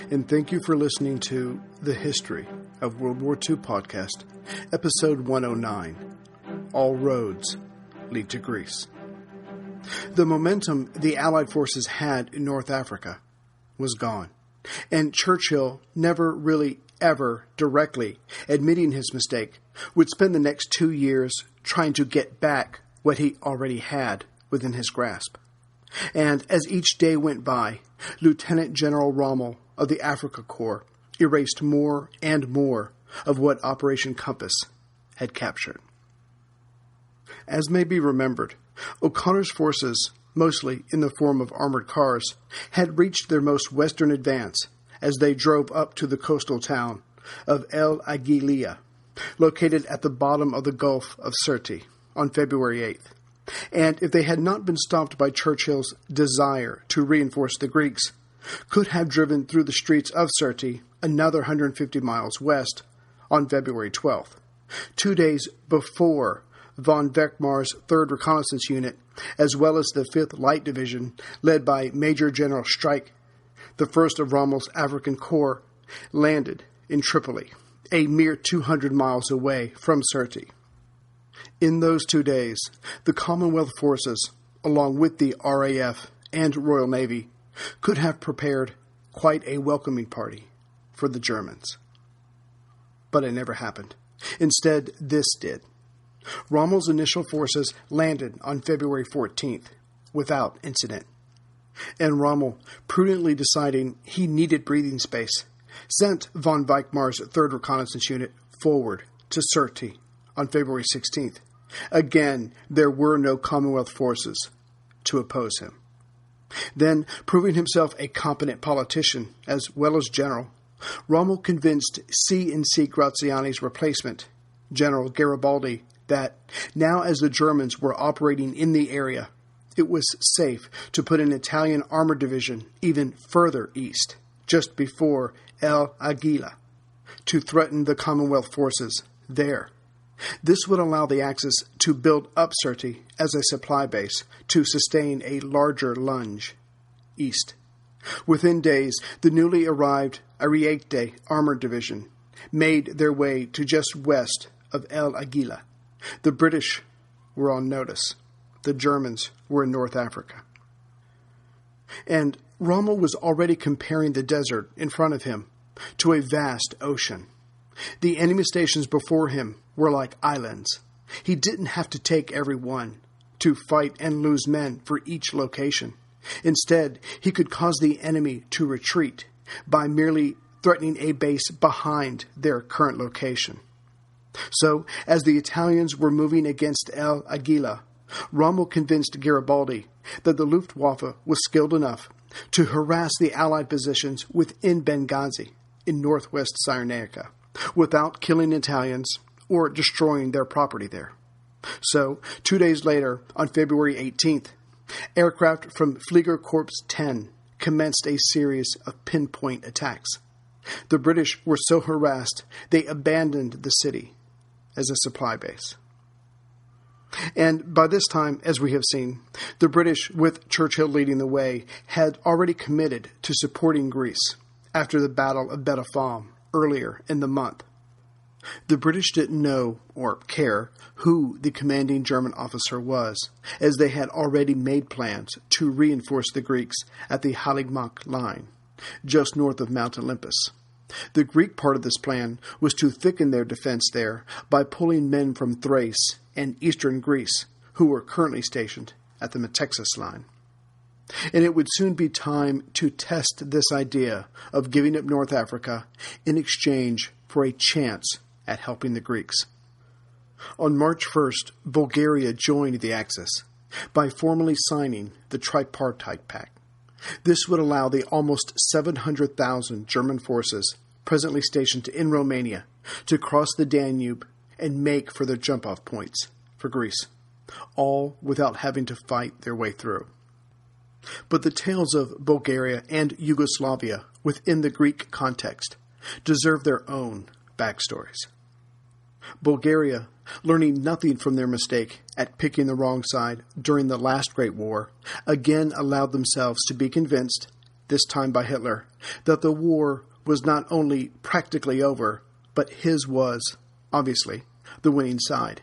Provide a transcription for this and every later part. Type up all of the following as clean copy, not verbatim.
and thank you for listening to The History of World War II podcast, episode 109, All Roads Lead to Greece. The momentum the Allied forces had in North Africa was gone, and Churchill, never really ever directly admitting his mistake, would spend the next 2 years trying to get back what he already had within his grasp. And as each day went by, Lieutenant General Rommel of the Africa Corps erased more and more of what Operation Compass had captured. As may be remembered, O'Connor's forces, mostly in the form of armored cars, had reached their most western advance as they drove up to the coastal town of El Aguilia, located at the bottom of the Gulf of Sirte, on February 8th. And if they had not been stopped by Churchill's desire to reinforce the Greeks, could have driven through the streets of Sirte another 150 miles west on February 12th, 2 days before von Weckmar's 3rd Reconnaissance Unit, as well as the 5th Light Division, led by Major General Streich, the first of Rommel's African Corps, landed in Tripoli, a mere 200 miles away from Sirte. In those 2 days, the Commonwealth forces, along with the RAF and Royal Navy, could have prepared quite a welcoming party for the Germans. But it never happened. Instead, this did. Rommel's initial forces landed on February 14th without incident. And Rommel, prudently deciding he needed breathing space, sent von Weckmar's 3rd Reconnaissance Unit forward to Sirte on February 16th. Again, there were no Commonwealth forces to oppose him. Then, proving himself a competent politician as well as general, Rommel convinced C&C Graziani's replacement, General Garibaldi, that now as the Germans were operating in the area, it was safe to put an Italian armored division even further east, just before El Aguila, to threaten the Commonwealth forces there. This would allow the Axis to build up Sirte as a supply base to sustain a larger lunge east. Within days, the newly arrived Ariete Armored Division made their way to just west of El Aguila. The British were on notice. The Germans were in North Africa. And Rommel was already comparing the desert in front of him to a vast ocean. The enemy stations before him were like islands. He didn't have to take every one to fight and lose men for each location. Instead, he could cause the enemy to retreat by merely threatening a base behind their current location. So, as the Italians were moving against El Aguila, Rommel convinced Garibaldi that the Luftwaffe was skilled enough to harass the Allied positions within Benghazi in northwest Cyrenaica without killing Italians or destroying their property there. So, 2 days later, on February 18th, aircraft from Flieger Corps 10 commenced a series of pinpoint attacks. The British were so harassed, they abandoned the city as a supply base. And by this time, as we have seen, the British, with Churchill leading the way, had already committed to supporting Greece after the Battle of Betapham earlier in the month. The British didn't know or care who the commanding German officer was, as they had already made plans to reinforce the Greeks at the Haligmak line, just north of Mount Olympus. The Greek part of this plan was to thicken their defense there by pulling men from Thrace and eastern Greece, who were currently stationed at the Metaxas line. And it would soon be time to test this idea of giving up North Africa in exchange for a chance at helping the Greeks. On March 1st, Bulgaria joined the Axis by formally signing the Tripartite Pact. This would allow the almost 700,000 German forces presently stationed in Romania to cross the Danube and make for their jump-off points for Greece, all without having to fight their way through. But the tales of Bulgaria and Yugoslavia within the Greek context deserve their own backstories. Bulgaria, learning nothing from their mistake at picking the wrong side during the last Great War, again allowed themselves to be convinced this time by Hitler, that the war was not only practically over, but his was, obviously, the winning side.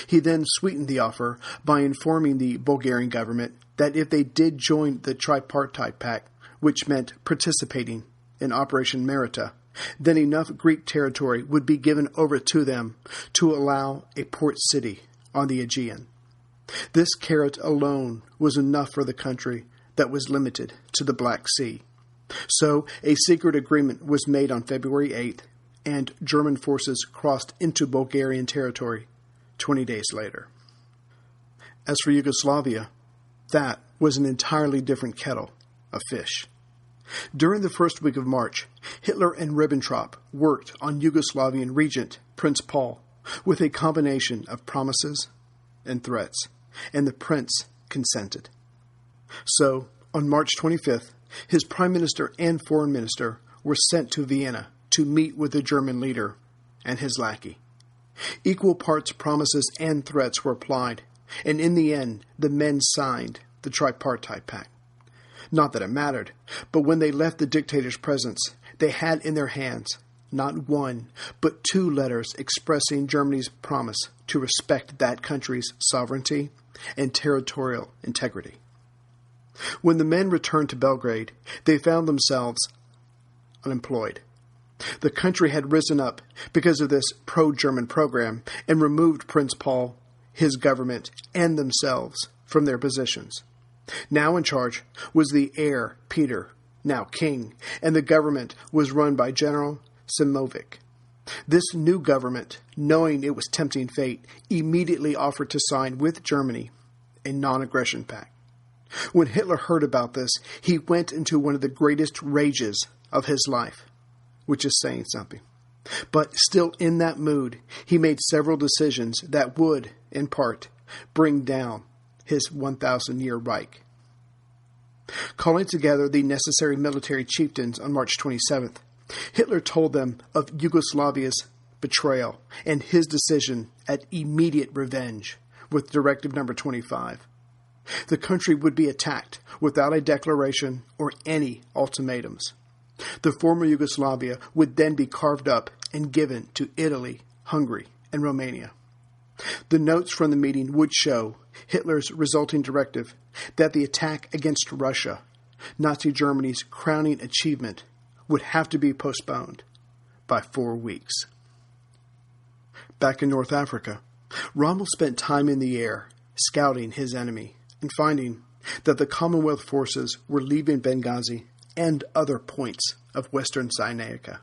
He then sweetened the offer by informing the Bulgarian government that if they did join the tripartite pact, which meant participating in Operation Merita, then enough Greek territory would be given over to them to allow a port city on the Aegean. This carrot alone was enough for the country that was limited to the Black Sea. So a secret agreement was made on February 8th, and German forces crossed into Bulgarian territory 20 days later. As for Yugoslavia, that was an entirely different kettle of fish. During the first week of March, Hitler and Ribbentrop worked on Yugoslavian regent Prince Paul with a combination of promises and threats, and the prince consented. So, on March 25th, his prime minister and foreign minister were sent to Vienna to meet with the German leader and his lackey. Equal parts promises and threats were applied, and in the end, the men signed the tripartite pact. Not that it mattered, but when they left the dictator's presence, they had in their hands not one, but 2 letters expressing Germany's promise to respect that country's sovereignty and territorial integrity. When the men returned to Belgrade, they found themselves unemployed. The country had risen up because of this pro-German program and removed Prince Paul, his government, and themselves from their positions. Now in charge was the heir, Peter, now king, and the government was run by General Simovic. This new government, knowing it was tempting fate, immediately offered to sign with Germany a non-aggression pact. When Hitler heard about this, he went into one of the greatest rages of his life, which is saying something. But still in that mood, he made several decisions that would, in part, bring down his 1,000-year Reich. Calling together the necessary military chieftains on March 27th, Hitler told them of Yugoslavia's betrayal and his decision at immediate revenge with Directive Number 25. The country would be attacked without a declaration or any ultimatums. The former Yugoslavia would then be carved up and given to Italy, Hungary, and Romania. The notes from the meeting would show Hitler's resulting directive that the attack against Russia, Nazi Germany's crowning achievement, would have to be postponed by 4 weeks. Back in North Africa, Rommel spent time in the air scouting his enemy and finding that the Commonwealth forces were leaving Benghazi and other points of western Cyrenaica.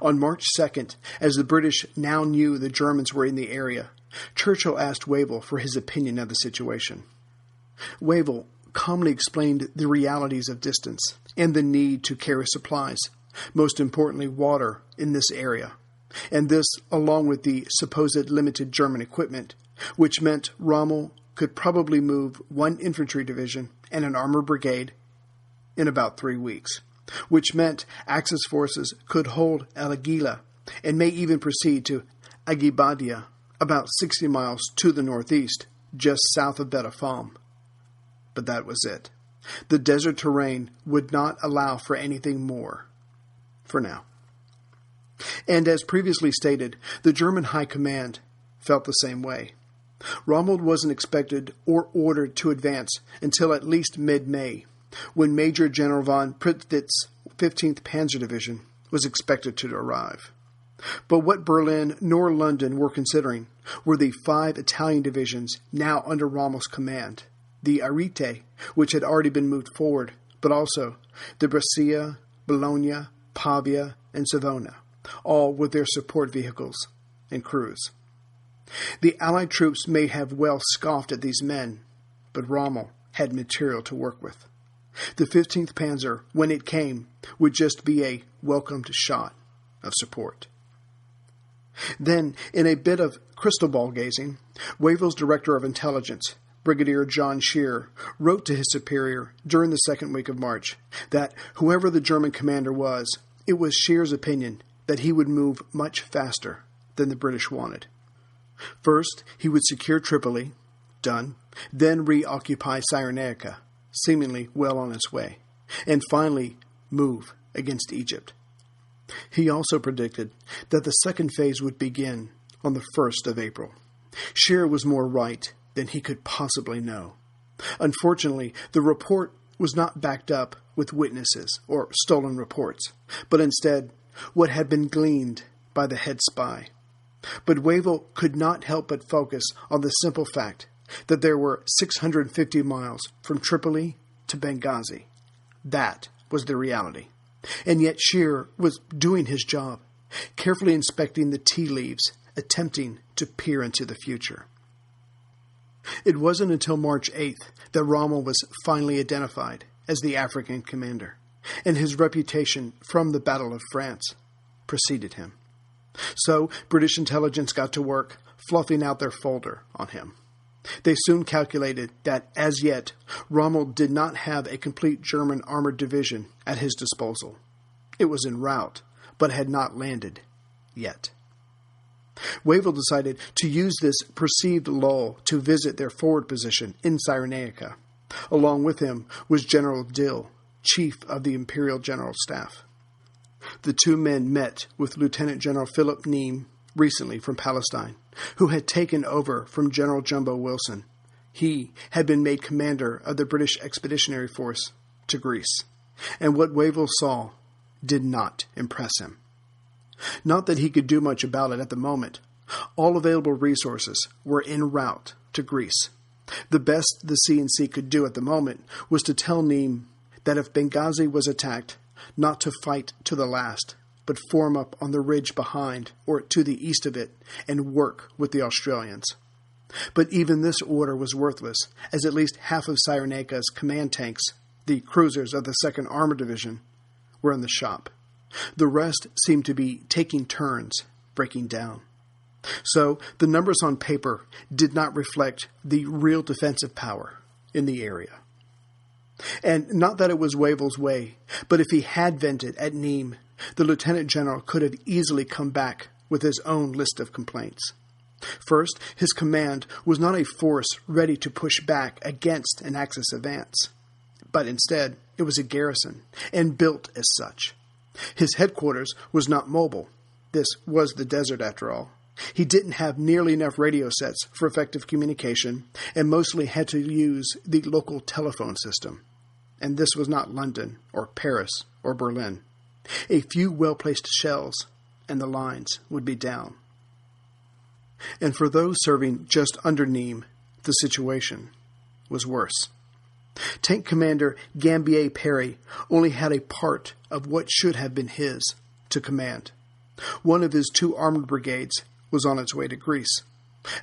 On March 2nd, as the British now knew the Germans were in the area, Churchill asked Wavell for his opinion of the situation. Wavell calmly explained the realities of distance and the need to carry supplies, most importantly water, in this area, and this along with the supposed limited German equipment, which meant Rommel could probably move 1 infantry division and an armor brigade in about 3 weeks, which meant Axis forces could hold El Agila and may even proceed to Agibadia, about 60 miles to the northeast, just south of Betafam. But that was it. The desert terrain would not allow for anything more, for now. And as previously stated, the German High Command felt the same way. Rommel wasn't expected or ordered to advance until at least mid-May, when Major General von Prittwitz's 15th Panzer Division was expected to arrive. But what Berlin nor London were considering were the 5 Italian divisions now under Rommel's command, the Arete, which had already been moved forward, but also the Brescia, Bologna, Pavia, and Savona, all with their support vehicles and crews. The Allied troops may have well scoffed at these men, but Rommel had material to work with. The 15th Panzer, when it came, would just be a welcomed shot of support. Then, in a bit of crystal ball gazing, Wavell's Director of Intelligence, Brigadier John Scheer, wrote to his superior during the second week of March that whoever the German commander was, it was Scheer's opinion that he would move much faster than the British wanted. First, he would secure Tripoli, done, then reoccupy Cyrenaica, seemingly well on its way. and finally move against Egypt. He also predicted that the second phase would begin on the 1st of April. Scheer was more right than he could possibly know. Unfortunately, the report was not backed up with witnesses or stolen reports, but instead what had been gleaned by the head spy. But Wavell could not help but focus on the simple fact that there were 650 miles from Tripoli to Benghazi. That was the reality. And yet Scheer was doing his job, carefully inspecting the tea leaves, attempting to peer into the future. It wasn't until March 8th that Rommel was finally identified as the African commander, and his reputation from the Battle of France preceded him. So British intelligence got to work fluffing out their folder on him. They soon calculated that, as yet, Rommel did not have a complete German armored division at his disposal. It was en route, but had not landed yet. Wavell decided to use this perceived lull to visit their forward position in Cyrenaica. Along with him was General Dill, chief of the Imperial General Staff. The two men met with Lieutenant General Philip Neame, recently from Palestine, who had taken over from General Jumbo Wilson. He had been made commander of the British Expeditionary Force to Greece, and what Wavell saw did not impress him. Not that he could do much about it at the moment. All available resources were en route to Greece. The best the C&C could do at the moment was to tell Neame that if Benghazi was attacked, not to fight to the last, but form up on the ridge behind or to the east of it and work with the Australians. But even this order was worthless, as at least half of Cyrenaica's command tanks, the cruisers of the 2nd Armored Division, were in the shop. The rest seemed to be taking turns breaking down. So the numbers on paper did not reflect the real defensive power in the area. And not that it was Wavell's way, but if he had vented at Neame, the lieutenant general could have easily come back with his own list of complaints. First, his command was not a force ready to push back against an Axis advance, but instead it was a garrison, and built as such. His headquarters was not mobile. This was the desert, after all. He didn't have nearly enough radio sets for effective communication, and mostly had to use the local telephone system. And this was not London, or Paris, or Berlin. A few well-placed shells, and the lines would be down. And for those serving just under Neame, the situation was worse. Tank Commander Gambier Perry only had a part of what should have been his to command. One of his 2 armored brigades was on its way to Greece.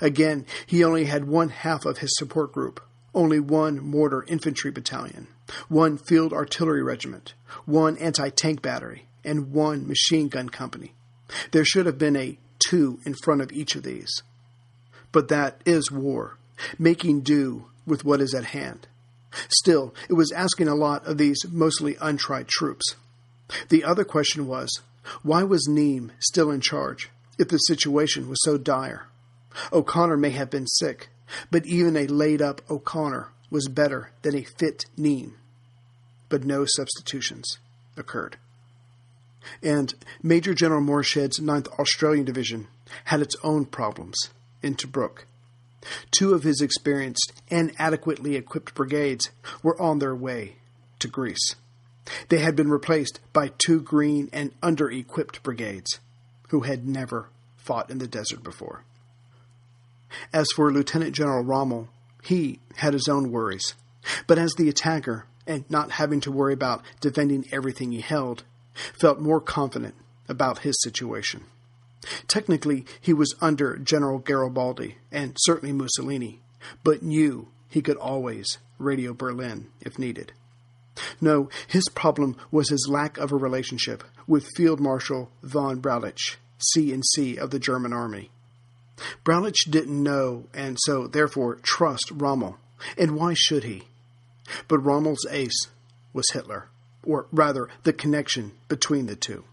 Again, he only had one half of his support group, only 1 mortar infantry battalion, 1 field artillery regiment, 1 anti-tank battery, and 1 machine gun company. There should have been a 2 in front of each of these. But that is war, making do with what is at hand. Still, it was asking a lot of these mostly untried troops. The other question was, why was Neame still in charge if the situation was so dire? O'Connor may have been sick, but even a laid-up O'Connor was better than a fit Neame. But no substitutions occurred. And Major General Morshed's 9th Australian Division had its own problems in Tobruk. 2 of his experienced and adequately equipped brigades were on their way to Greece. They had been replaced by 2 green and under-equipped brigades who had never fought in the desert before. As for Lieutenant General Rommel, he had his own worries. But as the attacker, and not having to worry about defending everything he held, felt more confident about his situation. Technically, he was under General Garibaldi, and certainly Mussolini, but knew he could always radio Berlin if needed. No, his problem was his lack of a relationship with Field Marshal von Braulich, C&C of the German Army. Braulich didn't know, and so therefore trust Rommel, and why should he? But Rommel's ace was Hitler, or rather the connection between the two.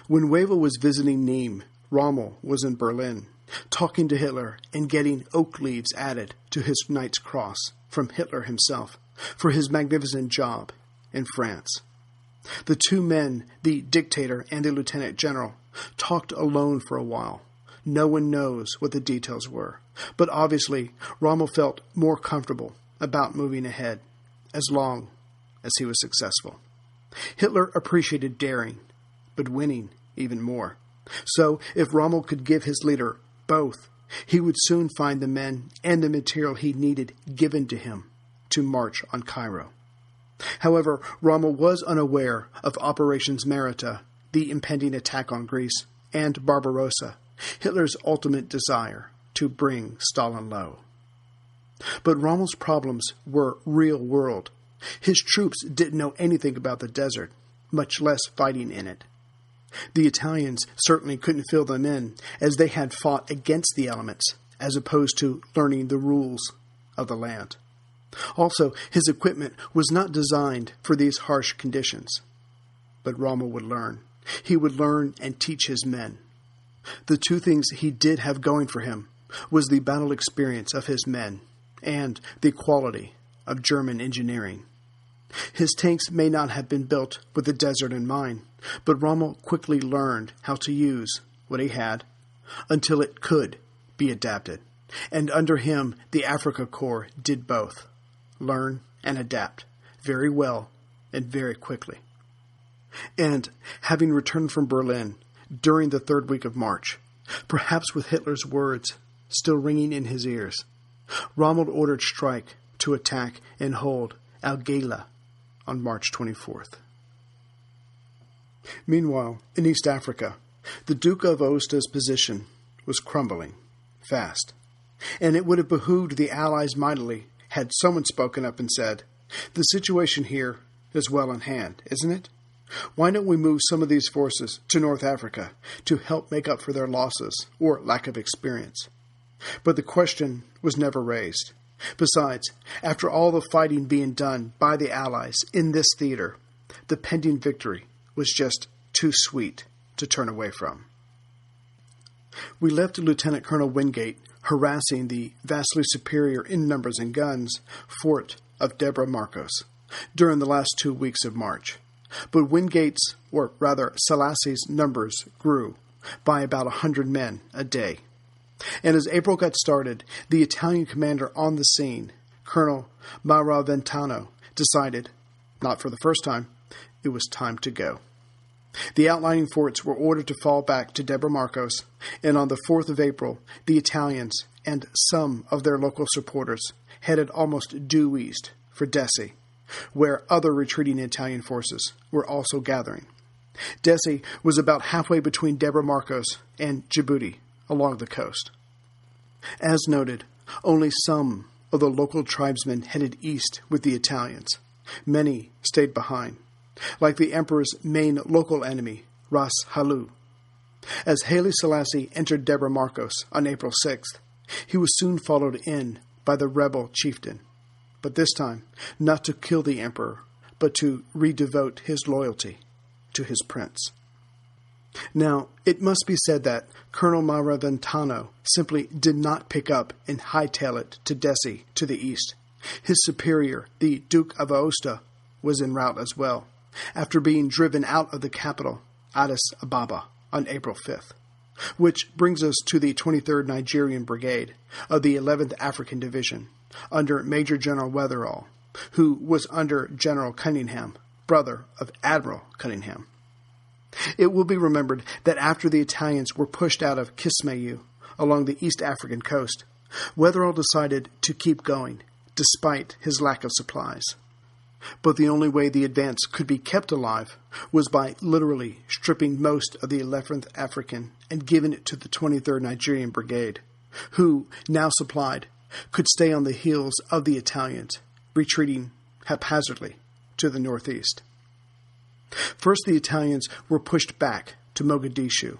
When Wavell was visiting Neame, Rommel was in Berlin, talking to Hitler and getting oak leaves added to his Knight's Cross from Hitler himself for his magnificent job in France. The two men, the dictator and the lieutenant general, talked alone for a while. No one knows what the details were, but obviously Rommel felt more comfortable about moving ahead, as long as he was successful. Hitler appreciated daring, but winning even more. So if Rommel could give his leader both, he would soon find the men and the material he needed given to him to march on Cairo. However, Rommel was unaware of Operations Merita, the impending attack on Greece, and Barbarossa, Hitler's ultimate desire to bring Stalin low. But Rommel's problems were real-world. His troops didn't know anything about the desert, much less fighting in it. The Italians certainly couldn't fill them in, as they had fought against the elements, as opposed to learning the rules of the land. Also, his equipment was not designed for these harsh conditions. But Rommel would learn. He would learn and teach his men. The two things he did have going for him was the battle experience of his men and the quality of German engineering. His tanks may not have been built with the desert in mind, but Rommel quickly learned how to use what he had until it could be adapted. And under him, the Africa Corps did both, learn and adapt very well and very quickly. And having returned from Berlin during the third week of March, perhaps with Hitler's words still ringing in his ears, Rommel ordered Streik to attack and hold Al-Ghaila on March 24th. Meanwhile, in East Africa, the Duke of Aosta's position was crumbling fast, and it would have behooved the Allies mightily had someone spoken up and said, "The situation here is well in hand, isn't it? Why don't we move some of these forces to North Africa to help make up for their losses or lack of experience?" But the question was never raised. Besides, after all the fighting being done by the Allies in this theater, the pending victory was just too sweet to turn away from. We left Lieutenant Colonel Wingate harassing the vastly superior in numbers and guns fort of Debre Marcos during the last 2 weeks of March. But Wingate's, or rather Selassie's, numbers grew by about 100 men a day. And as April got started, the Italian commander on the scene, Colonel Maraventano, decided, not for the first time, it was time to go. The outlying forts were ordered to fall back to Debre Marcos, and on the 4th of April, the Italians and some of their local supporters headed almost due east for Dessie, where other retreating Italian forces were also gathering. Dessie was about halfway between Debre Marcos and Djibouti along the coast. As noted, only some of the local tribesmen headed east with the Italians. Many stayed behind, like the emperor's main local enemy, Ras Halou. As Haile Selassie entered Debre Marcos on April 6th, he was soon followed in by the rebel chieftain, but this time not to kill the emperor, but to redevote his loyalty to his prince. Now, it must be said that Colonel Maraventano simply did not pick up and hightail it to Dessie to the east. His superior, the Duke of Aosta, was en route as well, after being driven out of the capital, Addis Ababa, on April 5th. Which brings us to the 23rd Nigerian Brigade of the 11th African Division, under Major General Weatherall, who was under General Cunningham, brother of Admiral Cunningham. It will be remembered that after the Italians were pushed out of Kismayu along the East African coast, Weatherall decided to keep going, despite his lack of supplies. But the only way the advance could be kept alive was by literally stripping most of the 11th African and giving it to the 23rd Nigerian Brigade, who, now supplied, could stay on the heels of the Italians, retreating haphazardly to the northeast. First, the Italians were pushed back to Mogadishu.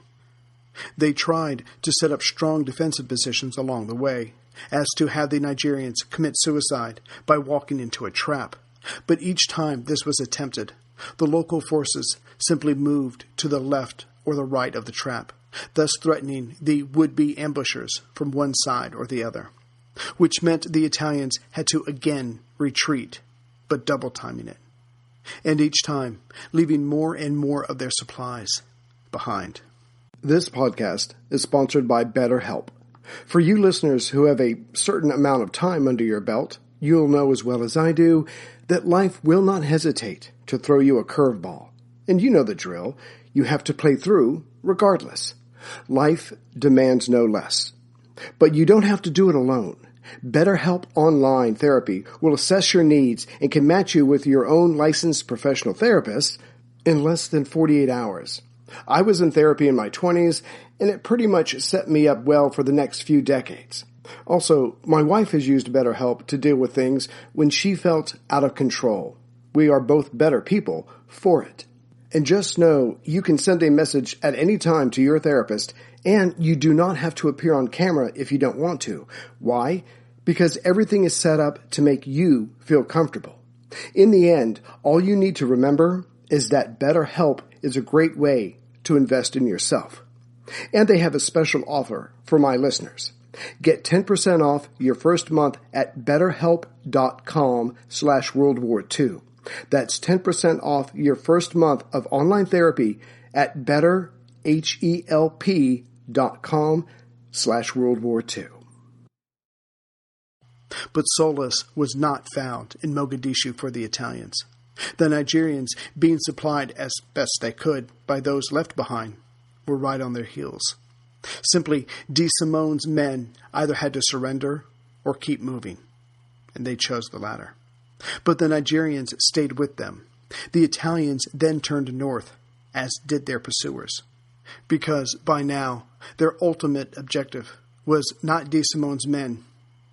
They tried to set up strong defensive positions along the way, as to have the Nigerians commit suicide by walking into a trap. But each time this was attempted, the local forces simply moved to the left or the right of the trap, thus threatening the would-be ambushers from one side or the other, which meant the Italians had to again retreat, but double-timing it. and each time leaving more and more of their supplies behind. This podcast is sponsored by BetterHelp. For you listeners who have a certain amount of time under your belt, you'll know as well as I do that life will not hesitate to throw you a curveball. And you know the drill. You have to play through regardless. Life demands no less. But you don't have to do it alone. BetterHelp Online Therapy will assess your needs and can match you with your own licensed professional therapist in less than 48 hours. I was in therapy in my 20s, and it pretty much set me up well for the next few decades. Also, my wife has used BetterHelp to deal with things when she felt out of control. We are both better people for it. And just know you can send a message at any time to your therapist, and you do not have to appear on camera if you don't want to. Why? Because everything is set up to make you feel comfortable. In the end, all you need to remember is that BetterHelp is a great way to invest in yourself. And they have a special offer for my listeners. Get 10% off your first month at betterhelp.com/WorldWar2. That's 10% off your first month of online therapy at betterhelp.com/WorldWar2. But solace was not found in Mogadishu for the Italians. The Nigerians, being supplied as best they could by those left behind, were right on their heels. Simply, De Simone's men either had to surrender or keep moving, and they chose the latter. But the Nigerians stayed with them. The Italians then turned north, as did their pursuers, because by now their ultimate objective was not De Simone's men,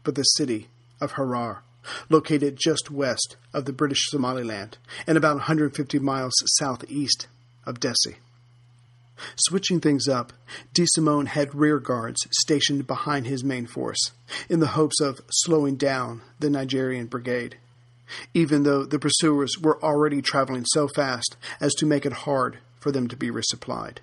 but the city of Harar, located just west of the British Somaliland and about 150 miles southeast of Dessie. Switching things up, De Simone had rear guards stationed behind his main force in the hopes of slowing down the Nigerian brigade, even though the pursuers were already traveling so fast as to make it hard for them to be resupplied.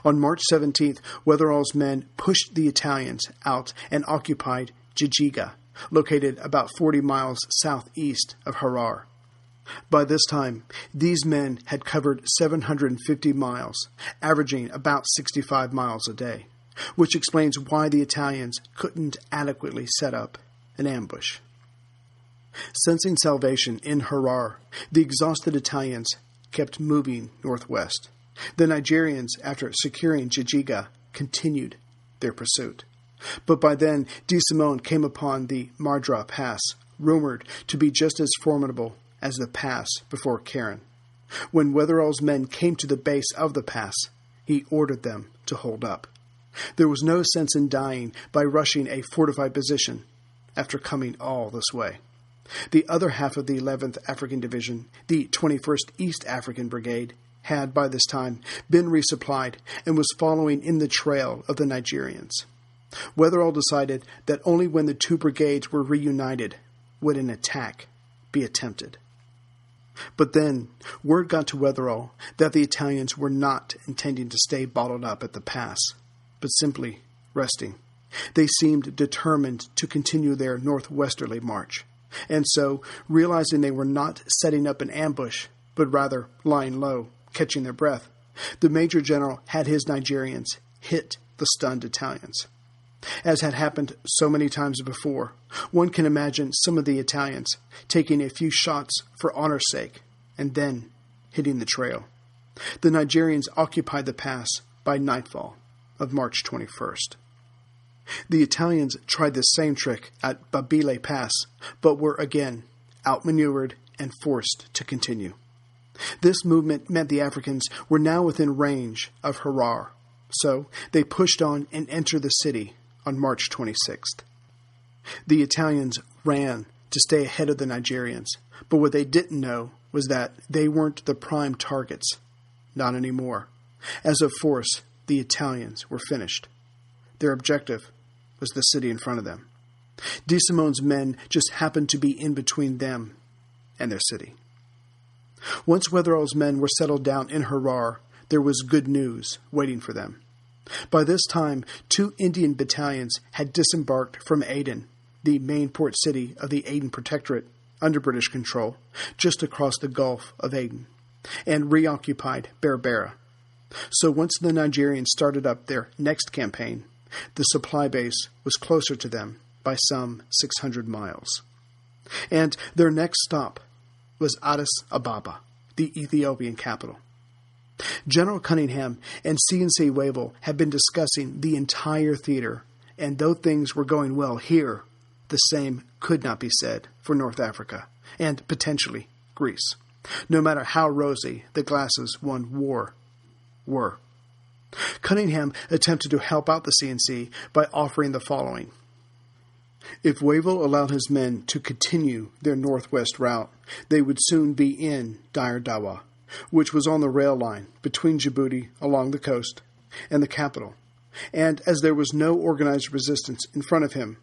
On March 17th, Wetherall's men pushed the Italians out and occupied Jijiga, located about 40 miles southeast of Harar. By this time, these men had covered 750 miles, averaging about 65 miles a day, which explains why the Italians couldn't adequately set up an ambush. Sensing salvation in Harar, the exhausted Italians kept moving northwest. The Nigerians, after securing Jijiga, continued their pursuit. But by then, De Simone came upon the Mardra Pass, rumored to be just as formidable as the pass before Keren. When Wetherall's men came to the base of the pass, he ordered them to hold up. There was no sense in dying by rushing a fortified position after coming all this way. The other half of the 11th African Division, the 21st East African Brigade, had by this time been resupplied and was following in the trail of the Nigerians. Wetherall decided that only when the two brigades were reunited would an attack be attempted. But then word got to Wetherall that the Italians were not intending to stay bottled up at the pass, but simply resting. They seemed determined to continue their northwesterly march, and so, realizing they were not setting up an ambush, but rather lying low, catching their breath, the Major General had his Nigerians hit the stunned Italians. As had happened so many times before, one can imagine some of the Italians taking a few shots for honor's sake and then hitting the trail. The Nigerians occupied the pass by nightfall of March 21st. The Italians tried the same trick at Babile Pass, but were again outmaneuvered and forced to continue. This movement meant the Africans were now within range of Harar, so they pushed on and entered the city on March 26th. The Italians ran to stay ahead of the Nigerians, but what they didn't know was that they weren't the prime targets. Not anymore. As a force, the Italians were finished. Their objective was the city in front of them. De Simone's men just happened to be in between them and their city. Once Wetherall's men were settled down in Harar, there was good news waiting for them. By this time, 2 Indian battalions had disembarked from Aden, the main port city of the Aden Protectorate, under British control just across the Gulf of Aden and reoccupied Berbera. So once the Nigerians started up their next campaign, the supply base was closer to them by some 600 miles. And their next stop was Addis Ababa, the Ethiopian capital. General Cunningham and C&C Wavell had been discussing the entire theater, and though things were going well here, the same could not be said for North Africa, and potentially Greece, no matter how rosy the glasses one wore were. Cunningham attempted to help out the C&C by offering the following. If Wavell allowed his men to continue their northwest route, they would soon be in Dire Dawa, which was on the rail line between Djibouti along the coast and the capital, and as there was no organized resistance in front of him,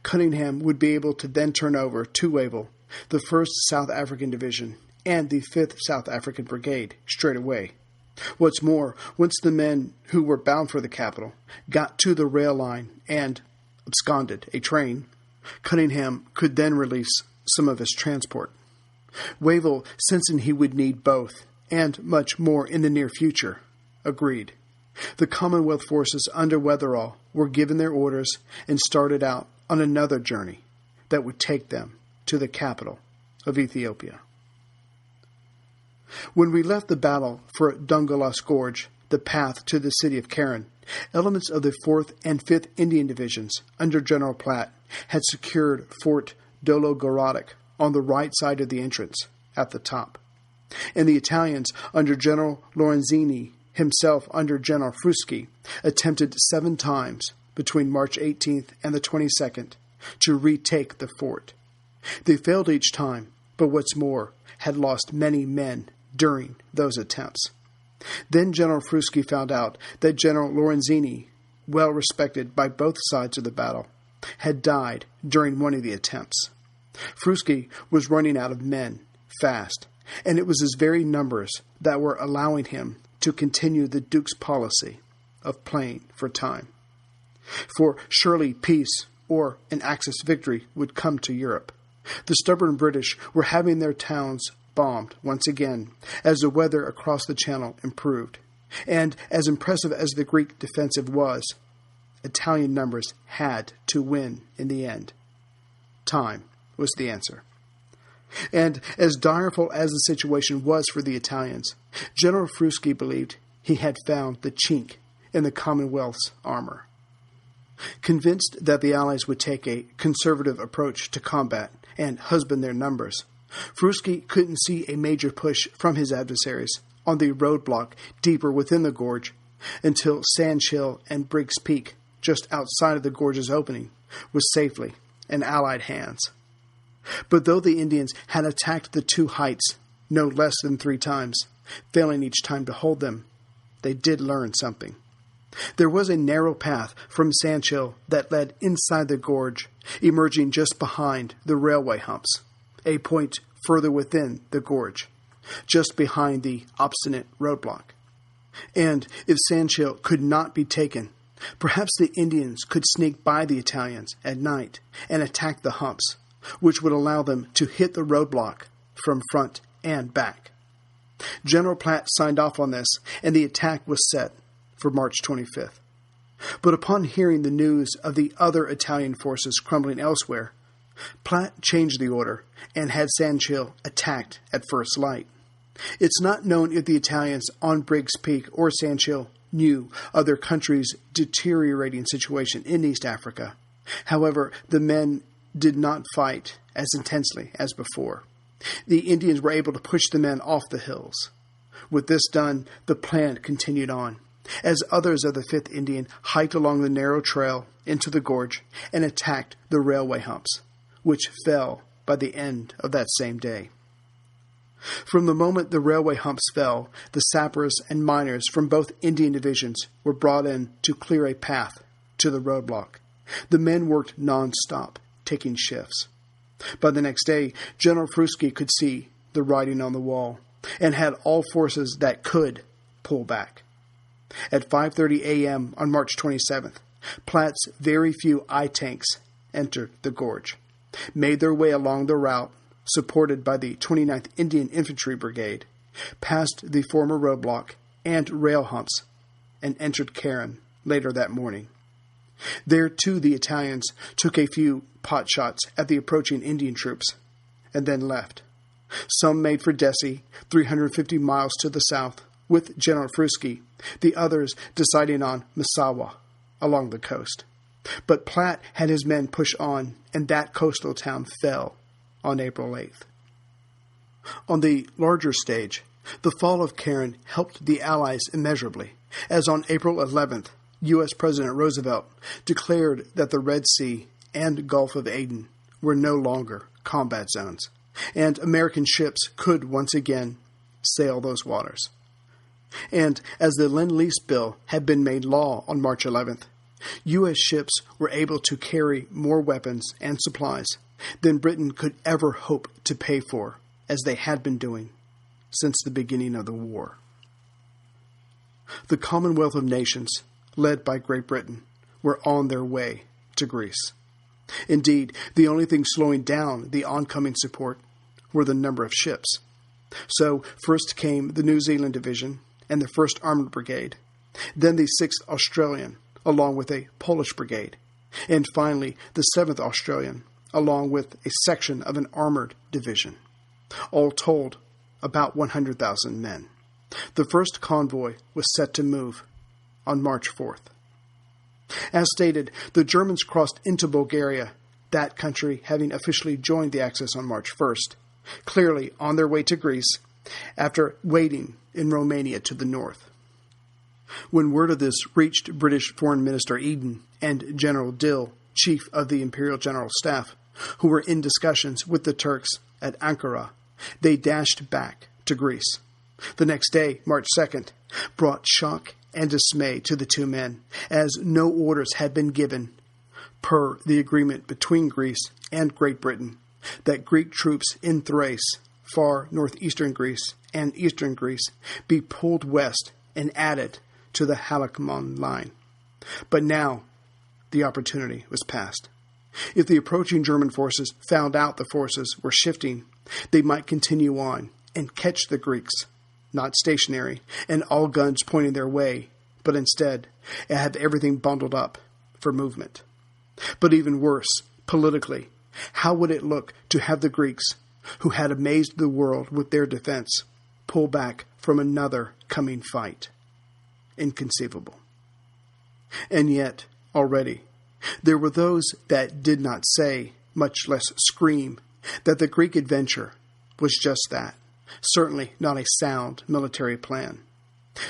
Cunningham would be able to then turn over to Wavell the 1st South African Division and the 5th South African Brigade straight away. What's more, once the men who were bound for the capital got to the rail line and absconded a train, Cunningham could then release some of his transport. Wavell, sensing he would need both, and much more in the near future, agreed. The Commonwealth forces under Wetherall were given their orders and started out on another journey that would take them to the capital of Ethiopia. When we left the battle for Dongolas Gorge, the path to the city of Karen, elements of the 4th and 5th Indian Divisions under General Platt had secured Fort Dologorodic on the right side of the entrance at the top, and the Italians under General Lorenzini, himself under General Frusci, attempted 7 times between March 18th and the 22nd to retake the fort. They failed each time, but what's more, had lost many men during those attempts. Then General Frusci found out that General Lorenzini, well respected by both sides of the battle, had died during one of the attempts. Frusci was running out of men fast, and it was his very numbers that were allowing him to continue the Duke's policy of playing for time. For surely peace or an Axis victory would come to Europe. The stubborn British were having their towns bombed once again as the weather across the Channel improved. And as impressive as the Greek defensive was, Italian numbers had to win in the end. Time was the answer. And as direful as the situation was for the Italians, General Frusci believed he had found the chink in the Commonwealth's armor. Convinced that the Allies would take a conservative approach to combat and husband their numbers, Frusci couldn't see a major push from his adversaries on the roadblock deeper within the gorge until Sandhill and Briggs Peak, just outside of the gorge's opening, was safely in Allied hands. But though the Indians had attacked the 2 heights no less than 3 times, failing each time to hold them, they did learn something. There was a narrow path from Sandhill that led inside the gorge, emerging just behind the railway humps, a point further within the gorge, just behind the obstinate roadblock. And if Sandhill could not be taken, perhaps the Indians could sneak by the Italians at night and attack the humps, which would allow them to hit the roadblock from front and back. General Platt signed off on this, and the attack was set for March 25th. But upon hearing the news of the other Italian forces crumbling elsewhere, Platt changed the order and had Sandhill attacked at first light. It's not known if the Italians on Briggs Peak or Sandhill knew of their country's deteriorating situation in East Africa. However, the men did not fight as intensely as before. The Indians were able to push the men off the hills. With this done, the plan continued on, as others of the 5th Indian hiked along the narrow trail into the gorge and attacked the railway humps, which fell by the end of that same day. From the moment the railway humps fell, the sappers and miners from both Indian divisions were brought in to clear a path to the roadblock. The men worked non-stop, taking shifts. By the next day, General Frusci could see the writing on the wall and had all forces that could pull back. At 5:30 a.m. on March 27th, Platt's very few I tanks entered the gorge, made their way along the route, supported by the 29th Indian Infantry Brigade, passed the former roadblock and rail humps and entered Cairn later that morning. There, too, the Italians took a few pot shots at the approaching Indian troops and then left. Some made for Desi, 350 miles to the south, with General Frusci, the others deciding on Massawa, along the coast. But Platt had his men push on, and that coastal town fell on April 8th. On the larger stage, the fall of Cairn helped the Allies immeasurably, as on April 11th, U.S. President Roosevelt declared that the Red Sea and Gulf of Aden were no longer combat zones, and American ships could once again sail those waters. And as the Lend-Lease Bill had been made law on March 11th, U.S. ships were able to carry more weapons and supplies than Britain could ever hope to pay for, as they had been doing since the beginning of the war. The Commonwealth of Nations, led by Great Britain, were on their way to Greece. Indeed, the only thing slowing down the oncoming support were the number of ships. So first came the New Zealand Division and the 1st Armoured Brigade, then the 6th Australian, along with a Polish brigade, and finally the 7th Australian, along with a section of an armoured division. All told, about 100,000 men. The first convoy was set to move on March 4th. As stated, the Germans crossed into Bulgaria, that country having officially joined the Axis on March 1st, clearly on their way to Greece, after waiting in Romania to the north. When word of this reached British Foreign Minister Eden and General Dill, Chief of the Imperial General Staff, who were in discussions with the Turks at Ankara, they dashed back to Greece. The next day, March 2nd, brought shock and dismay to the two men, as no orders had been given, per the agreement between Greece and Great Britain, that Greek troops in Thrace, far northeastern Greece, and eastern Greece be pulled west and added to the Halikarnasson line. But now the opportunity was past. If the approaching German forces found out the forces were shifting, they might continue on and catch the Greeks, not stationary, and all guns pointing their way, but instead have everything bundled up for movement. But even worse, politically, how would it look to have the Greeks, who had amazed the world with their defense, pull back from another coming fight? Inconceivable. And yet, already, there were those that did not say, much less scream, that the Greek adventure was just that, certainly not a sound military plan.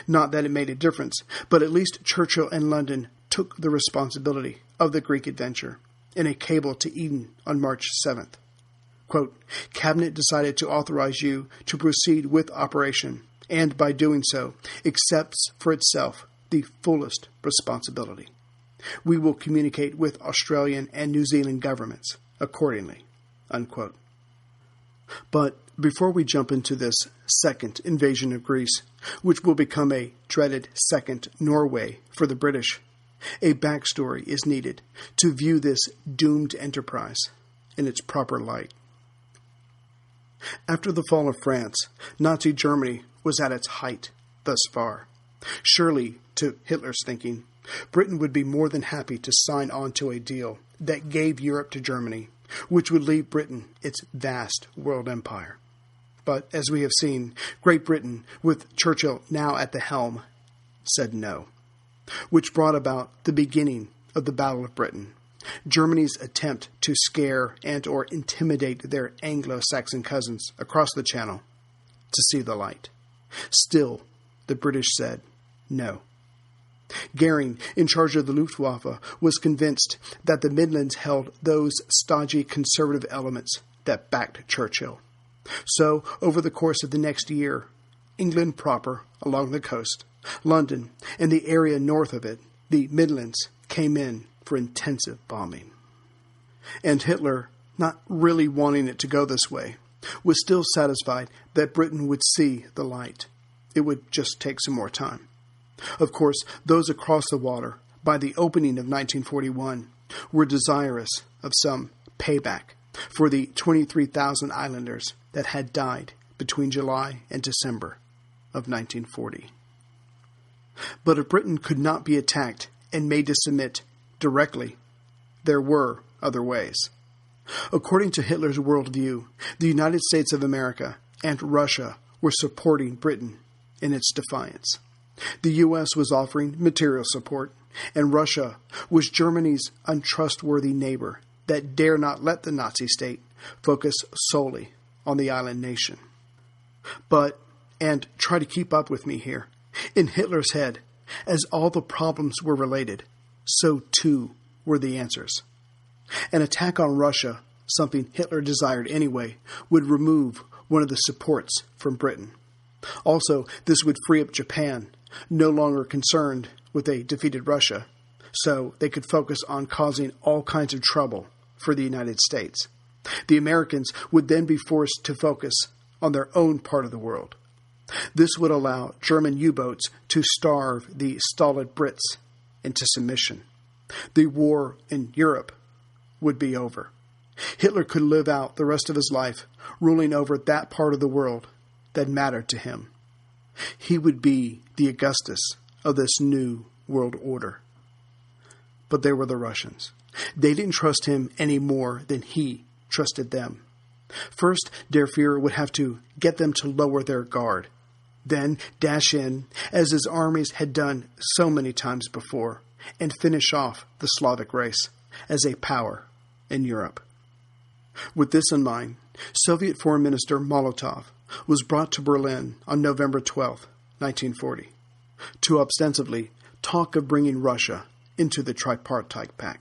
Not that it made a difference, but at least Churchill and London took the responsibility of the Greek adventure in a cable to Eden on March 7th. Quote, Cabinet decided to authorize you to proceed with operation, and by doing so, accepts for itself the fullest responsibility. We will communicate with Australian and New Zealand governments accordingly. Unquote. But before we jump into this second invasion of Greece, which will become a dreaded second Norway for the British, a backstory is needed to view this doomed enterprise in its proper light. After the fall of France, Nazi Germany was at its height thus far. Surely, to Hitler's thinking, Britain would be more than happy to sign on to a deal that gave Europe to Germany, which would leave Britain its vast world empire. But, as we have seen, Great Britain, with Churchill now at the helm, said no, which brought about the beginning of the Battle of Britain, Germany's attempt to scare and or intimidate their Anglo-Saxon cousins across the Channel to see the light. Still, the British said no. Goering, in charge of the Luftwaffe, was convinced that the Midlands held those stodgy conservative elements that backed Churchill. So, over the course of the next year, England proper, along the coast, London, and the area north of it, the Midlands, came in for intensive bombing. And Hitler, not really wanting it to go this way, was still satisfied that Britain would see the light. It would just take some more time. Of course, those across the water, by the opening of 1941, were desirous of some payback for the 23,000 islanders that had died between July and December of 1940. But if Britain could not be attacked and made to submit directly, there were other ways. According to Hitler's worldview, the United States of America and Russia were supporting Britain in its defiance. The U.S. was offering material support, and Russia was Germany's untrustworthy neighbor that dare not let the Nazi state focus solely on the island nation. But, and try to keep up with me here, in Hitler's head, as all the problems were related, so too were the answers. An attack on Russia, something Hitler desired anyway, would remove one of the supports from Britain. Also, this would free up Japan, no longer concerned with a defeated Russia, so they could focus on causing all kinds of trouble for the United States. The Americans would then be forced to focus on their own part of the world. This would allow German U-boats to starve the stolid Brits into submission. The war in Europe would be over. Hitler could live out the rest of his life ruling over that part of the world that mattered to him. He would be the Augustus of this new world order. But there were the Russians. They didn't trust him any more than he trusted them. First, Der Fuhrer would have to get them to lower their guard, then dash in, as his armies had done so many times before, and finish off the Slavic race as a power in Europe. With this in mind, Soviet Foreign Minister Molotov was brought to Berlin on November 12, 1940, to ostensibly talk of bringing Russia into the Tripartite Pact,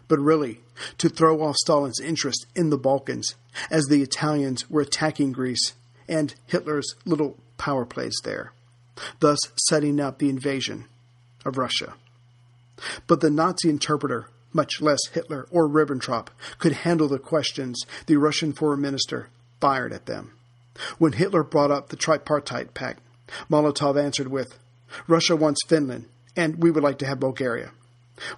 but really to throw off Stalin's interest in the Balkans as the Italians were attacking Greece and Hitler's little power plays there, thus setting up the invasion of Russia. But the Nazi interpreter, much less Hitler or Ribbentrop, could handle the questions the Russian foreign minister fired at them. When Hitler brought up the Tripartite Pact, Molotov answered with, "Russia wants Finland, and we would like to have Bulgaria."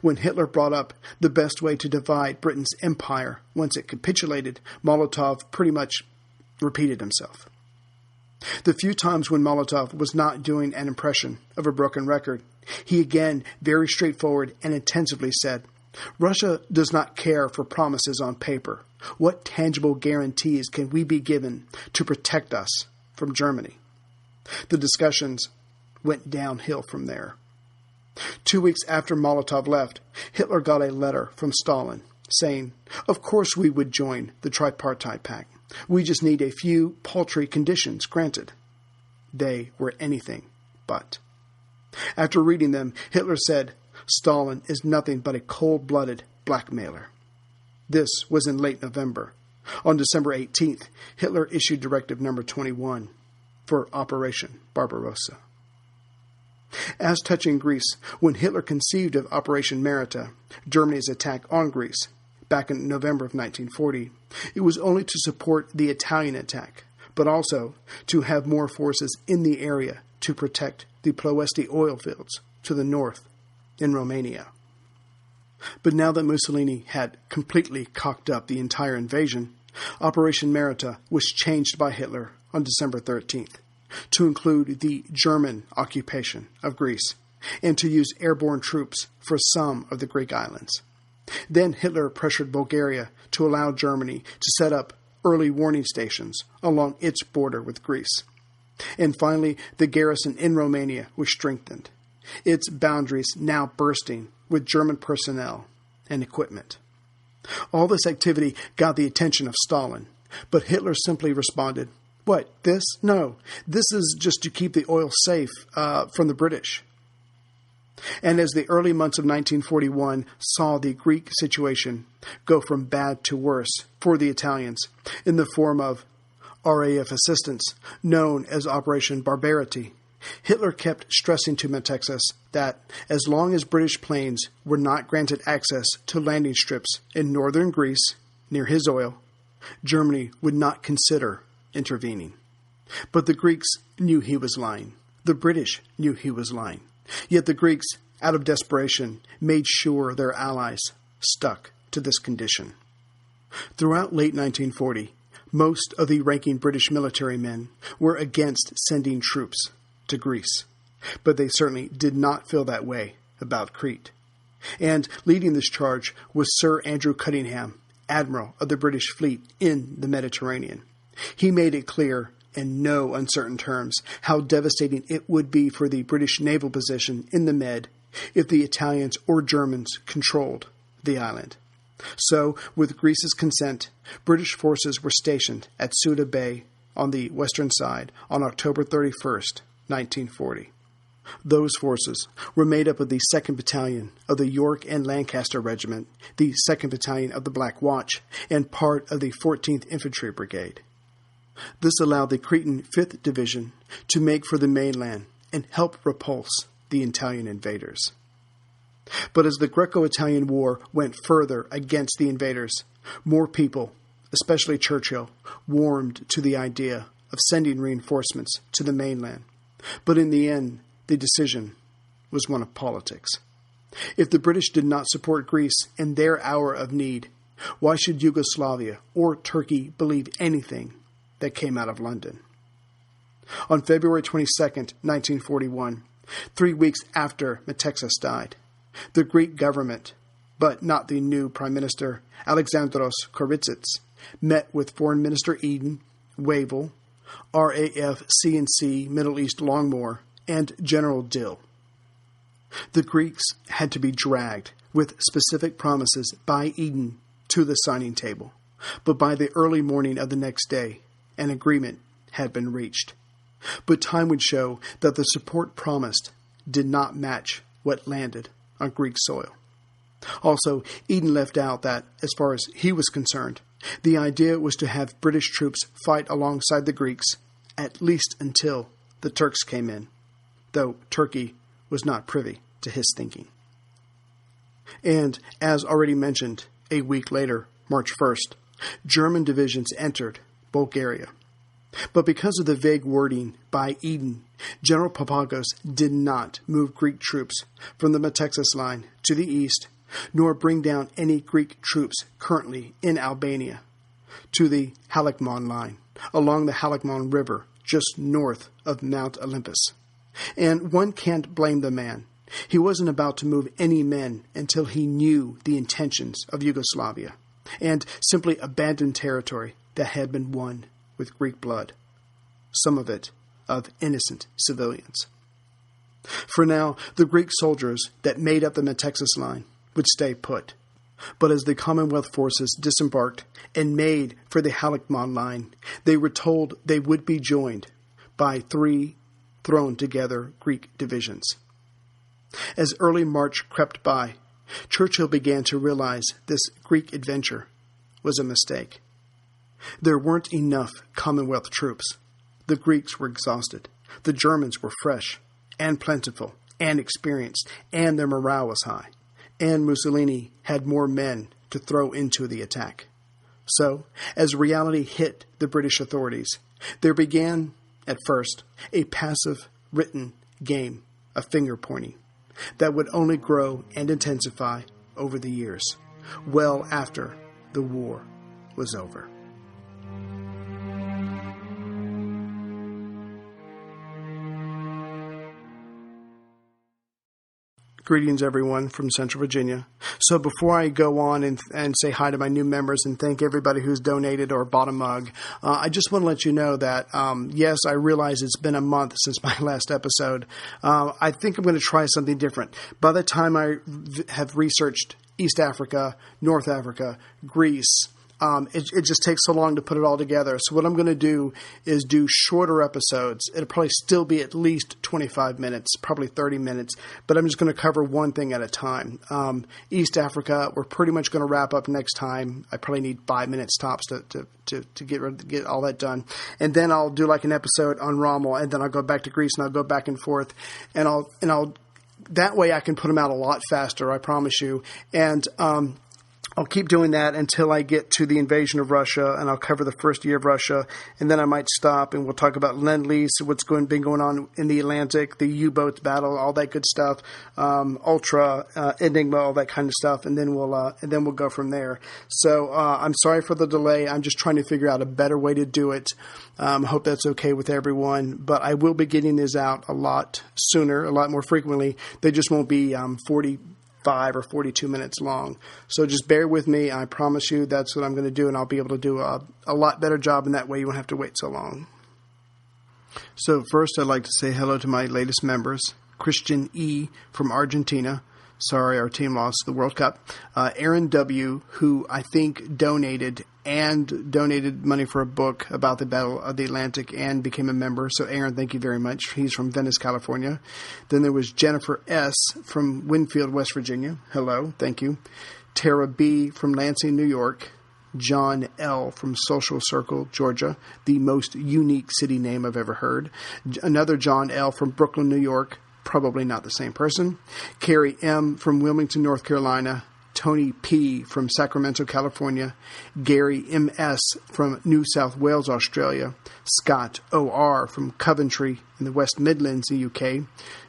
When Hitler brought up the best way to divide Britain's empire once it capitulated, Molotov pretty much repeated himself. The few times when Molotov was not doing an impression of a broken record, he again very straightforward and intensively said, "Russia does not care for promises on paper. What tangible guarantees can we be given to protect us from Germany?" The discussions went downhill from there. 2 weeks after Molotov left, Hitler got a letter from Stalin saying, "Of course we would join the Tripartite Pact. We just need a few paltry conditions granted." They were anything but. After reading them, Hitler said, "Stalin is nothing but a cold-blooded blackmailer." This was in late November. On December 18th, Hitler issued Directive Number 21 for Operation Barbarossa. As touching Greece, when Hitler conceived of Operation Marita, Germany's attack on Greece, back in November of 1940, it was only to support the Italian attack, but also to have more forces in the area to protect the Ploesti oil fields to the north in Romania. But now that Mussolini had completely cocked up the entire invasion, Operation Marita was changed by Hitler on December 13th to include the German occupation of Greece and to use airborne troops for some of the Greek islands. Then Hitler pressured Bulgaria to allow Germany to set up early warning stations along its border with Greece. And finally, the garrison in Romania was strengthened, its boundaries now bursting with German personnel and equipment. All this activity got the attention of Stalin, but Hitler simply responded, "What, this? No, this is just to keep the oil safe from the British." And as the early months of 1941 saw the Greek situation go from bad to worse for the Italians in the form of RAF assistance known as Operation Barbarity, Hitler kept stressing to Metexas that as long as British planes were not granted access to landing strips in northern Greece near his oil, Germany would not consider intervening. But the Greeks knew he was lying. The British knew he was lying. Yet the Greeks, out of desperation, made sure their allies stuck to this condition. Throughout late 1940, most of the ranking British military men were against sending troops to Greece, but they certainly did not feel that way about Crete. And leading this charge was Sir Andrew Cunningham, Admiral of the British fleet in the Mediterranean. He made it clear, in no uncertain terms, how devastating it would be for the British naval position in the Med if the Italians or Germans controlled the island. So, with Greece's consent, British forces were stationed at Ceuta Bay on the western side on October 31st, 1940. Those forces were made up of the 2nd Battalion of the York and Lancaster Regiment, the 2nd Battalion of the Black Watch, and part of the 14th Infantry Brigade. This allowed the Cretan 5th Division to make for the mainland and help repulse the Italian invaders. But as the Greco-Italian War went further against the invaders, more people, especially Churchill, warmed to the idea of sending reinforcements to the mainland. But in the end, the decision was one of politics. If the British did not support Greece in their hour of need, why should Yugoslavia or Turkey believe anything that came out of London? On February 22, 1941, 3 weeks after Metexas died, the Greek government, but not the new Prime Minister Alexandros Kouritsits, met with Foreign Minister Eden, Wavell, RAF C&C Middle East Longmore, and General Dill. The Greeks had to be dragged with specific promises by Eden to the signing table, but by the early morning of the next day, an agreement had been reached. But time would show that the support promised did not match what landed on Greek soil. Also, Eden left out that, as far as he was concerned, the idea was to have British troops fight alongside the Greeks, at least until the Turks came in, though Turkey was not privy to his thinking. And, as already mentioned, a week later, March 1st, German divisions entered Bulgaria. But because of the vague wording by Eden, General Papagos did not move Greek troops from the Metexas line to the east, nor bring down any Greek troops currently in Albania to the Halakmon line, along the Halakmon River, just north of Mount Olympus. And one can't blame the man. He wasn't about to move any men until he knew the intentions of Yugoslavia, and simply abandoned territory that had been won with Greek blood, some of it of innocent civilians. For now, the Greek soldiers that made up the Metexas line would stay put. But as the Commonwealth forces disembarked and made for the Halakmon line, they were told they would be joined by 3 thrown-together Greek divisions. As early March crept by, Churchill began to realize this Greek adventure was a mistake. There weren't enough Commonwealth troops. The Greeks were exhausted. The Germans were fresh and plentiful and experienced, and their morale was high. And Mussolini had more men to throw into the attack. So, as reality hit the British authorities, there began, at first, a passive, written game of finger-pointing that would only grow and intensify over the years, well after the war was over. Greetings, everyone, from Central Virginia. So before I go on and say hi to my new members and thank everybody who's donated or bought a mug, I just want to let you know that, yes, I realize it's been a month since my last episode. I think I'm going to try something different. By the time I have researched East Africa, North Africa, Greece, it just takes so long to put it all together. So what I'm going to do is do shorter episodes. It'll probably still be at least 25 minutes, probably 30 minutes, but I'm just going to cover one thing at a time. East Africa, we're pretty much going to wrap up next time. I probably need 5 minutes tops to get all that done. And then I'll do like an episode on Rommel, and then I'll go back to Greece, and I'll go back and forth, and I'll that way I can put them out a lot faster, I promise you. And I'll keep doing that until I get to the invasion of Russia, and I'll cover the first year of Russia, and then I might stop and we'll talk about Lend-Lease, what's been going on in the Atlantic, the U-boats battle, all that good stuff, Ultra, Enigma, all that kind of stuff, and then we'll go from there. So I'm sorry for the delay. I'm just trying to figure out a better way to do it. Hope that's okay with everyone. But I will be getting these out a lot sooner, a lot more frequently. They just won't be 45 or 42 minutes long. So just bear with me. I promise you that's what I'm going to do, and I'll be able to do a lot better job in that way. You won't have to wait so long. So first, I'd like to say hello to my latest members, Christian E. from Argentina. Sorry, our team lost the World Cup. Aaron W., who I think donated money for a book about the Battle of the Atlantic and became a member. So Aaron, thank you very much. He's from Venice, California. Then there was Jennifer S. from Winfield, West Virginia. Hello, thank you. Tara B. from Lansing, New York. John L. from Social Circle, Georgia, the most unique city name I've ever heard. Another John L. from Brooklyn, New York. Probably not the same person. Carrie M. from Wilmington, North Carolina. Tony P. from Sacramento, California. Gary M.S. from New South Wales, Australia. Scott O.R. from Coventry in the West Midlands, the UK.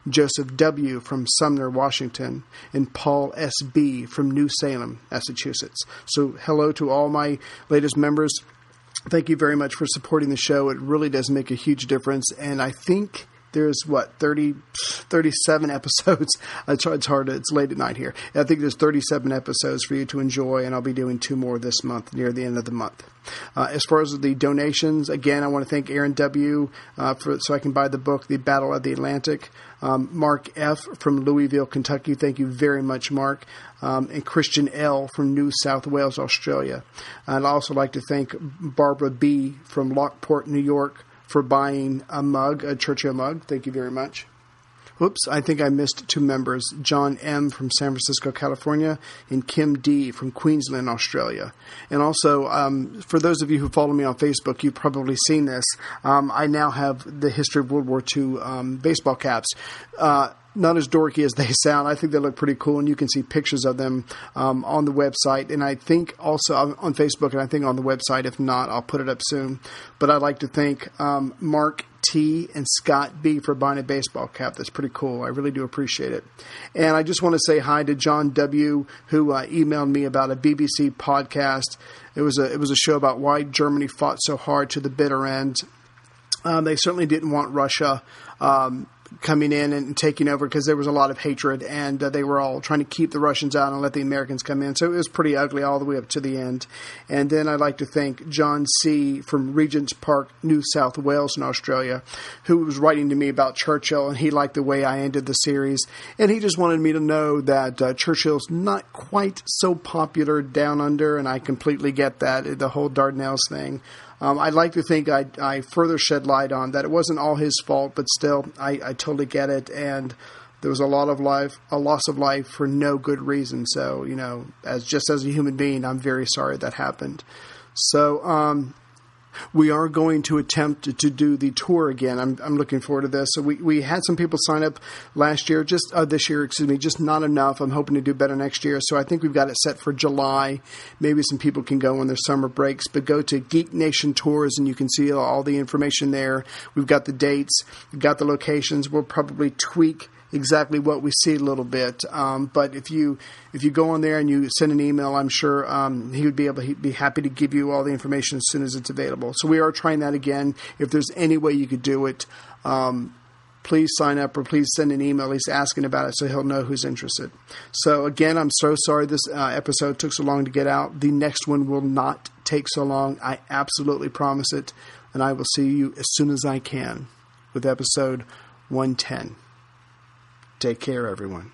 Joseph W. from Sumner, Washington. And Paul S.B. from New Salem, Massachusetts. So hello to all my latest members. Thank you very much for supporting the show. It really does make a huge difference. And I think there's 37 episodes. It's hard. It's late at night here. I think there's 37 episodes for you to enjoy, and I'll be doing 2 more this month near the end of the month. As far as the donations, again, I want to thank Aaron W. So I can buy the book, The Battle of the Atlantic. Mark F. from Louisville, Kentucky. Thank you very much, Mark. And Christian L. from New South Wales, Australia. I'd also like to thank Barbara B. from Lockport, New York, for buying a Churchill mug. Thank you very much. Whoops, I think I missed 2 members. John M. from San Francisco, California, and Kim D. from Queensland, Australia. And also, for those of you who follow me on Facebook, you've probably seen this. I now have the history of World War II baseball caps. Not as dorky as they sound. I think they look pretty cool, and you can see pictures of them on the website. And I think also on Facebook, and I think on the website. If not, I'll put it up soon. But I'd like to thank Mark T. and Scott B. for buying a baseball cap. That's pretty cool. I really do appreciate it. And I just want to say hi to John W., who emailed me about a BBC podcast. It was a show about why Germany fought so hard to the bitter end. They certainly didn't want Russia coming in and taking over because there was a lot of hatred, and they were all trying to keep the Russians out and let the Americans come in. So it was pretty ugly all the way up to the end. And then I'd like to thank John C. from Regent's Park, New South Wales in Australia, who was writing to me about Churchill, and he liked the way I ended the series. And he just wanted me to know that Churchill's not quite so popular down under, and I completely get that, the whole Dardanelles thing. I'd like to think I further shed light on that it wasn't all his fault, but still, I totally get it. And there was a loss of life for no good reason. So, as a human being, I'm very sorry that happened. So, we are going to attempt to do the tour again. I'm looking forward to this. So we had some people sign up last year, this year, just not enough. I'm hoping to do better next year. So I think we've got it set for July. Maybe some people can go on their summer breaks, but go to Geek Nation Tours and you can see all the information there. We've got the dates, we've got the locations. We'll probably tweak exactly what we see a little bit. But if you go on there and you send an email, I'm sure he'd be happy to give you all the information as soon as it's available. So we are trying that again. If there's any way you could do it, please sign up or please send an email. He's asking about it so he'll know who's interested. So again, I'm so sorry this episode took so long to get out. The next one will not take so long. I absolutely promise it. And I will see you as soon as I can with episode 110. Take care, everyone.